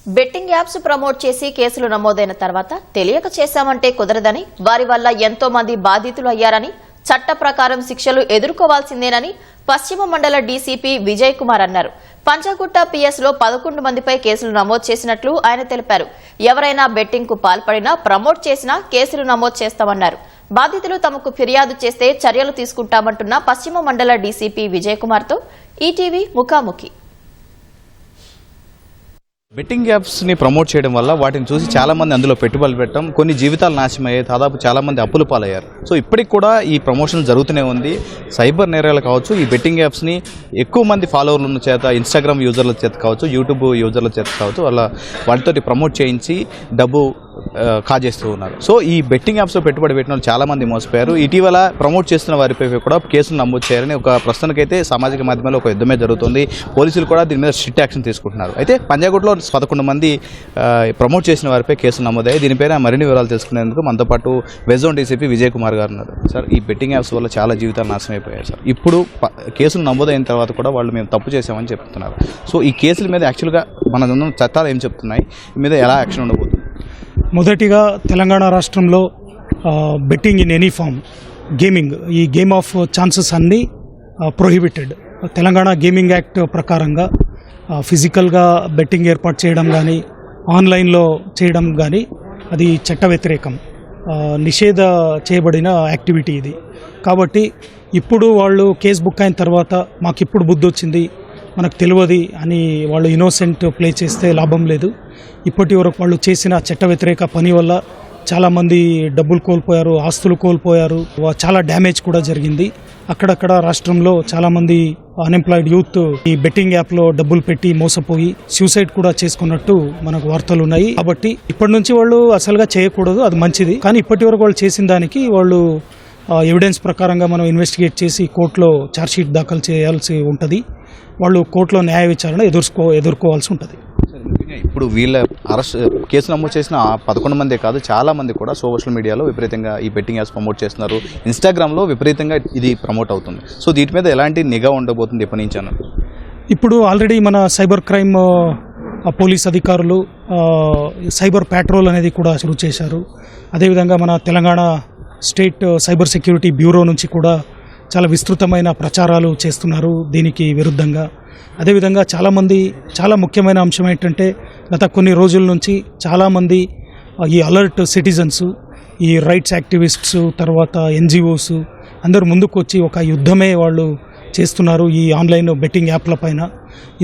Betting apps promote చేసి కేసులు నమోదైన తర్వాత తెలియక చేశామంటే కుదరదని, వారి వల్ల ఎంతో మంది బాధితులు అయ్యారని, చట్ట ప్రకారం శిక్షలు ఎదుర్కోవాల్సిందేనని పశ్చిమ మండల డీసీపీ విజయ్ కుమార్ అన్నారు. పంజాగుట్ట పిఎస్ లో 11 మందిపై కేసులు నమోదు చేసినట్లు ఆయన తెలిపారు. ఎవరైనా బెట్టింగ్ కు పాల్పడినా, ప్రమోట్ చేసినా కేసులు నమోదు చేస్తామన్నారు. బాధితులు తమకు ఫిర్యాదు చేస్తే చర్యలు తీసుకుంటామంటున్న పశ్చిమ మండల డీసీపీ విజయ్ కుమార్ తో ఈటీవీ ముఖాముఖి. బెట్టింగ్ యాప్స్ని ప్రమోట్ చేయడం వల్ల వాటిని చూసి చాలామంది అందులో పెట్టుబడులు పెట్టడం, కొన్ని జీవితాలు నాశనమయ్యాయి, దాదాపు చాలామంది అప్పులు పాలయ్యారు. సో ఇప్పటికి కూడా ఈ ప్రమోషన్ జరుగుతూనే ఉంది. సైబర్ నేరాలు కావచ్చు, ఈ బెట్టింగ్ యాప్స్ని ఎక్కువ మంది ఫాలోవర్ల చేత, ఇన్స్టాగ్రామ్ యూజర్ల చేత కావచ్చు, యూట్యూబ్ యూజర్ల చేత కావచ్చు, వాటితో ప్రమోట్ చేయించి డబ్బు కాజేస్తూ ఉన్నారు. సో ఈ బెట్టింగ్ యాప్స్లో పెట్టుబడి పెట్టిన వాళ్ళు చాలామంది మోసపోయారు. ఇటీవల ప్రమోట్ చేస్తున్న వారిపై కూడా కేసులు నమోదు చేయాలని ప్రస్తుతానికైతే సామాజిక మాధ్యమాల్లో ఒక యుద్ధమే జరుగుతుంది. పోలీసులు కూడా దీని మీద స్ట్రిక్ట్ యాక్షన్ తీసుకుంటున్నారు. అయితే పంజాగుట్టలో 11 మంది ప్రమోట్ చేసిన వారిపై కేసులు నమోదయ్యాయి. దీనిపైన మరిన్ని వివరాలు తెలుసుకునేందుకు మనతో పాటు వెజోన్ డీసీపీ విజయ్ కుమార్ గారు ఉన్నారు. సార్, ఈ బెట్టింగ్ యాప్స్ వల్ల చాలా జీవితాలు నాశనం అయిపోయాయి సార్. ఇప్పుడు కేసులు నమోదైన తర్వాత కూడా వాళ్ళు మేము తప్పు చేసామని చెప్తున్నారు. సో ఈ కేసుల మీద యాక్చువల్గా మన ఉన్న చట్టాలు ఏం చెప్తున్నాయి, ఈ మీద ఎలా యాక్షన్ ఉండబోతుంది? మొదటిగా తెలంగాణ రాష్ట్రంలో betting in any form, gaming, ఈ గేమ్ ఆఫ్ ఛాన్సెస్ అన్నీ ప్రొహిబిటెడ్. తెలంగాణ గేమింగ్ యాక్ట్ ప్రకారంగా ఫిజికల్గా బెట్టింగ్ ఏర్పాటు చేయడం కానీ, ఆన్లైన్లో చేయడం కానీ అది చట్ట వ్యతిరేకం, నిషేధ చేయబడిన యాక్టివిటీ ఇది. కాబట్టి ఇప్పుడు వాళ్ళు కేసు బుక్ అయిన తర్వాత మాకు ఇప్పుడు బుద్ధి వచ్చింది, మనకు తెలియదు అని వాళ్ళు ఇన్నోసెంట్ ప్లే చేస్తే లాభం లేదు. ఇప్పటి వరకు వాళ్ళు చేసిన చట్ట వ్యతిరేక పని వల్ల చాలామంది డబ్బులు కోల్పోయారు, ఆస్తులు కోల్పోయారు, చాలా డ్యామేజ్ కూడా జరిగింది. అక్కడక్కడ రాష్ట్రంలో చాలామంది అన్ఎంప్లాయిడ్ యూత్ ఈ బెట్టింగ్ యాప్లో డబ్బులు పెట్టి మోసపోయి సూసైడ్ కూడా చేసుకున్నట్టు మనకు వార్తలు ఉన్నాయి. కాబట్టి ఇప్పటి నుంచి వాళ్ళు అసలుగా చేయకూడదు, అది మంచిది. కానీ ఇప్పటి వరకు వాళ్ళు చేసిన దానికి వాళ్ళు ఎవిడెన్స్ ప్రకారంగా మనం ఇన్వెస్టిగేట్ చేసి కోర్టులో ఛార్జ్షీట్ దాఖలు చేయాల్సి ఉంటుంది. వాళ్ళు కోర్టులో న్యాయ విచారణ ఎదుర్కోవాల్సి ఉంటుంది. ఇప్పుడు వీళ్ళ అరెస్ట్ కేసు నమోదు చేసిన 11 మందే కాదు, చాలా మంది కూడా సోషల్ మీడియాలో విపరీతంగా ఈ బెట్టింగ్ యాప్స్ ప్రమోట్ చేస్తున్నారు. ఇన్స్టాగ్రామ్లో విపరీతంగా ఇది ప్రమోట్ అవుతుంది. సో దీని మీద ఎలాంటి నిఘా ఉండబోతుంది ఎప్పటి నుంచి అన్నారు? ఇప్పుడు ఆల్రెడీ మన సైబర్ క్రైమ్ పోలీస్ అధికారులు సైబర్ ప్యాట్రోల్ అనేది కూడా షురూ చేశారు. అదేవిధంగా మన Telangana state cyber security bureau నుంచి కూడా చాలా విస్తృతమైన ప్రచారాలు చేస్తున్నారు దీనికి విరుద్ధంగా. అదేవిధంగా చాలా ముఖ్యమైన అంశం ఏంటంటే, గత కొన్ని రోజుల నుంచి చాలామంది ఈ అలర్ట్ సిటిజన్స్, ఈ రైట్స్ యాక్టివిస్ట్స్, తర్వాత ఎన్జిఓస్ అందరూ ముందుకు వచ్చి ఒక యుద్ధమే వాళ్ళు చేస్తున్నారు ఈ ఆన్లైన్ బెట్టింగ్ యాప్ల పైన.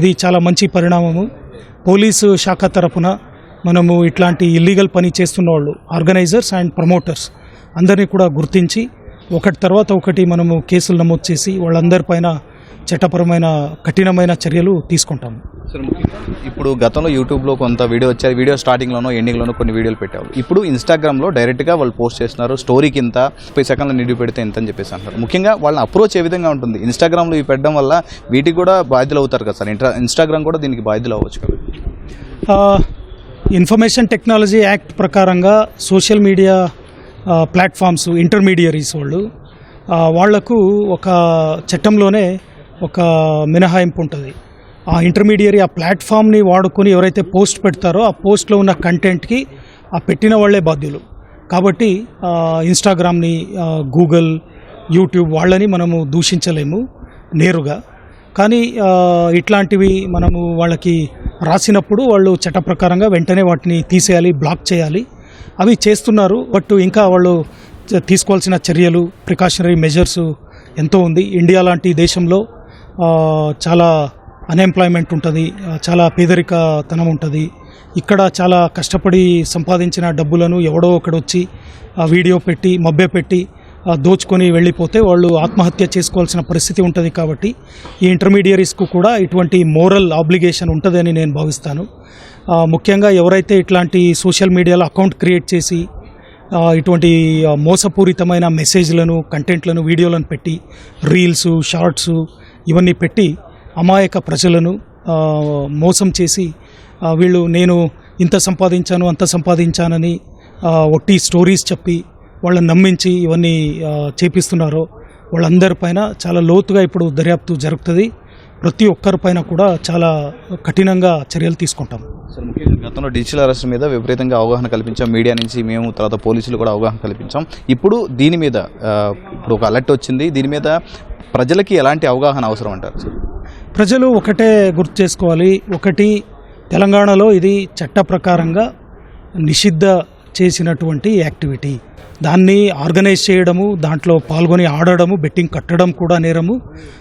ఇది చాలా మంచి పరిణామము. పోలీసు శాఖ తరపున మనము ఇట్లాంటి ఇల్లీగల్ పని చేస్తున్న వాళ్ళు, ఆర్గనైజర్స్ అండ్ ప్రమోటర్స్ అందరినీ కూడా గుర్తించి ఒకటి తర్వాత ఒకటి మనము కేసులు నమోదు చేసి వాళ్ళందరిపైన చట్టపరమైన కఠినమైన చర్యలు తీసుకుంటాము. ఇప్పుడు గతంలో యూట్యూబ్లో కొంత వీడియో స్టార్టింగ్లోనో ఎండింగ్లోనో కొన్ని వీడియోలు పెట్టారు. ఇప్పుడు ఇన్స్టాగ్రామ్లో డైరెక్ట్గా వాళ్ళు పోస్ట్ చేస్తున్నారు. స్టోరీకి ఇంత 30 సెకండ్ల వీడియో పెడితే ఎంత అని చెప్పేసి అంటారు. ముఖ్యంగా వాళ్ళని అప్రోచ్ ఏ విధంగా ఉంటుంది? ఇన్స్టాగ్రామ్లో ఇవి పెట్టడం వల్ల వీటికి కూడా బాధ్యులు అవుతారు కదా సార్. ఇన్స్టాగ్రామ్ కూడా దీనికి బాధ్యులు అవ్వచ్చు కదా. ఇన్ఫర్మేషన్ టెక్నాలజీ యాక్ట్ ప్రకారంగా సోషల్ మీడియా ప్లాట్ఫామ్స్ ఇంటర్మీడియరీస్ వాళ్లకు ఒక చట్టంలోనే ఒక మినహాయింపు ఉంటుంది. ఆ ఇంటర్మీడియరీ ఆ ప్లాట్ఫామ్ని వాడుకొని ఎవరైతే పోస్ట్ పెడతారో ఆ పోస్ట్లో ఉన్న కంటెంట్కి ఆ పెట్టిన వాళ్లే బాధ్యులు. కాబట్టి ఇన్స్టాగ్రామ్ని, గూగుల్, యూట్యూబ్ వాళ్ళని మనము దూషించలేము నేరుగా. కానీ ఇట్లాంటివి మనము వాళ్ళకి రాసినప్పుడు వాళ్ళు చట్ట ప్రకారంగా వెంటనే వాటిని తీసేయాలి, బ్లాక్ చేయాలి. అవి చేస్తున్నారు. బట్ ఇంకా వాళ్ళు తీసుకోవాల్సిన చర్యలు, ప్రికాషనరీ మెజర్స్ ఎంతో ఉంది. ఇండియా లాంటి దేశంలో చాలా అన్ఎంప్లాయ్మెంట్ ఉంటుంది, చాలా పేదరికతనం ఉంటుంది. ఇక్కడ చాలా కష్టపడి సంపాదించిన డబ్బులను ఎవడో ఒకడొచ్చి వీడియో పెట్టి మభ్యపెట్టి దోచుకొని వెళ్ళిపోతే వాళ్ళు ఆత్మహత్య చేసుకోవాల్సిన పరిస్థితి ఉంటుంది. కాబట్టి ఈ ఇంటర్మీడియరీస్కు కూడా ఇటువంటి మోరల్ ఆబ్లిగేషన్ ఉంటుందని నేను భావిస్తాను. ముఖ్యంగా ఎవరైతే ఇట్లాంటి సోషల్ మీడియాలో అకౌంట్ క్రియేట్ చేసి ఇటువంటి మోసపూరితమైన మెసేజ్లను, కంటెంట్లను, వీడియోలను పెట్టి రీల్స్, షార్ట్స్ ఇవన్నీ పెట్టి అమాయక ప్రజలను మోసం చేసి వీళ్ళు నేను ఇంత సంపాదించాను అంత సంపాదించానని ఒట్టి స్టోరీస్ చెప్పి వాళ్ళని నమ్మించి ఇవన్నీ చేపిస్తున్నారో వాళ్ళందరిపైన చాలా లోతుగా ఇప్పుడు దర్యాప్తు జరుగుతుంది. ప్రతి ఒక్కరిపైన కూడా చాలా కఠినంగా చర్యలు తీసుకుంటాం. సార్ ముఖ్యంగా గతంలో డిజిటల్ అరెస్ట్ మీద విపరీతంగా అవగాహన కల్పించాం, మీడియా నుంచి మేము, తర్వాత పోలీసులు కూడా అవగాహన కల్పించాం. ఇప్పుడు దీని మీద ఇప్పుడు ఒక అలర్ట్ వచ్చింది, దీని మీద ప్రజలకి ఎలాంటి అవగాహన అవసరం అంటారు సార్? ప్రజలు ఒకటే గుర్తు చేసుకోవాలి. ఒకటి, తెలంగాణలో ఇది చట్ట ప్రకారంగా నిషిద్ధ చేసినటువంటి యాక్టివిటీ. దాన్ని ఆర్గనైజ్ చేయడము, దాంట్లో పాల్గొని ఆడడము, బెట్టింగ్ కట్టడం కూడా నేరము.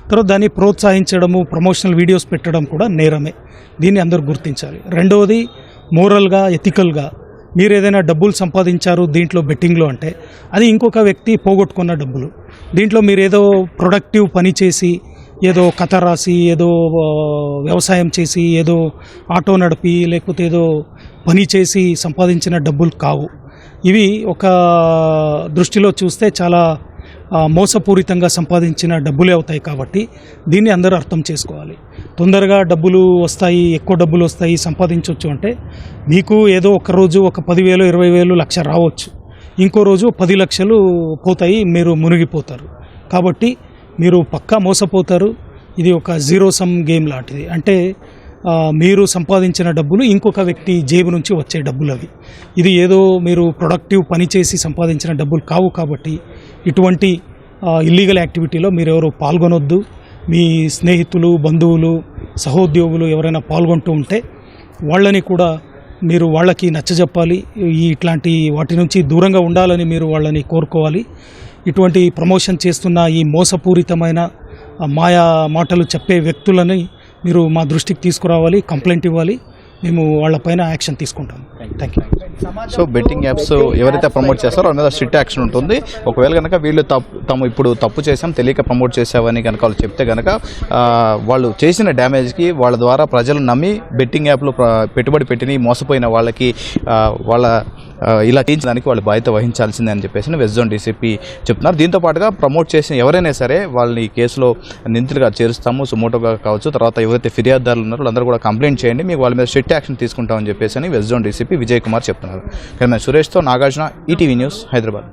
తర్వాత దాన్ని ప్రోత్సహించడము, ప్రమోషనల్ వీడియోస్ పెట్టడం కూడా నేరమే. దీన్ని అందరూ గుర్తించాలి. రెండవది, మోరల్గా, ఎథికల్గా మీరు ఏదైనా డబ్బులు సంపాదించారు దీంట్లో బెట్టింగ్లో అంటే అది ఇంకొక వ్యక్తి పోగొట్టుకున్న డబ్బులు. దీంట్లో మీరు ఏదో ప్రొడక్టివ్ పని చేసి, ఏదో కథ రాసి, ఏదో వ్యవసాయం చేసి, ఏదో ఆటో నడిపి, లేకపోతే ఏదో పని చేసి సంపాదించిన డబ్బులు కావు. ఇవి ఒక దృష్టిలో చూస్తే చాలా మోసపూరితంగా సంపాదించిన డబ్బులే అవుతాయి. కాబట్టి దీన్ని అందరూ అర్థం చేసుకోవాలి. తొందరగా డబ్బులు వస్తాయి, ఎక్కువ డబ్బులు వస్తాయి, సంపాదించవచ్చు అంటే మీకు ఏదో ఒక రోజు ఒక 10,000, 20,000, లక్ష రావచ్చు. ఇంకో రోజు 10 లక్షలు పోతాయి, మీరు మునిగిపోతారు. కాబట్టి మీరు పక్కా మోసపోతారు. ఇది ఒక జీరో సమ్ గేమ్ లాంటిది. అంటే మీరు సంపాదించిన డబ్బులు ఇంకొక వ్యక్తి జేబు నుంచి వచ్చే డబ్బులు అవి. ఇది ఏదో మీరు ప్రొడక్టివ్ పని చేసి సంపాదించిన డబ్బులు కావు. కాబట్టి ఇటువంటి ఇల్లీగల్ యాక్టివిటీలో మీరు ఎవరు పాల్గొనొద్దు. మీ స్నేహితులు, బంధువులు, సహోద్యోగులు ఎవరైనా పాల్గొంటూ ఉంటే వాళ్ళని కూడా మీరు వాళ్ళకి నచ్చజెప్పాలి. ఇట్లాంటి వాటి నుంచి దూరంగా ఉండాలని మీరు వాళ్ళని కోరుకోవాలి. ఇటువంటి ప్రమోషన్ చేస్తున్న ఈ మోసపూరితమైన మాయా మాటలు చెప్పే వ్యక్తులని మీరు మా దృష్టికి తీసుకురావాలి, కంప్లైంట్ ఇవ్వాలి. మేము వాళ్ళపైన యాక్షన్ తీసుకుంటాం. Thank you. So betting apps ఎవరైతే ప్రమోట్ చేస్తారో వాళ్ళ మీద స్ట్రిక్ట్ యాక్షన్ ఉంటుంది. ఒకవేళ కనుక వీళ్ళు తాము ఇప్పుడు తప్పు చేసాం, తెలియక ప్రమోట్ చేసామని కనుక వాళ్ళు చెప్తే కనుక వాళ్ళు చేసిన డ్యామేజ్కి వాళ్ళ ద్వారా ప్రజలు నమ్మి బెట్టింగ్ యాప్లో పెట్టుబడి పెట్టిన మోసపోయిన వాళ్ళకి వాళ్ళ ఇలా చేయించడానికి వాళ్ళు బాధ్యత వహించాల్సిందే అని చెప్పేసి వెస్ట్ జోన్ డీసీపీ చెప్తున్నారు. దీంతో పాటుగా ప్రమోట్ చేసిన ఎవరైనా సరే వాళ్ళని కేసులో నిందితులుగా చేరుస్తాము, సుమోటోగా కావచ్చు. తర్వాత ఎవరైతే ఫిర్యాదుదారులు ఉన్నారో వాళ్ళందరూ కూడా కంప్లైంట్ చేయండి, మీకు వాళ్ళ మీద స్ట్రిక్ట్ యాక్షన్ తీసుకుంటామని చెప్పేసి west zone DCP Vijay Kumar చెప్తున్నారు. సురేష్తో నాగార్జున, ఈటీవీ న్యూస్, హైదరాబాద్.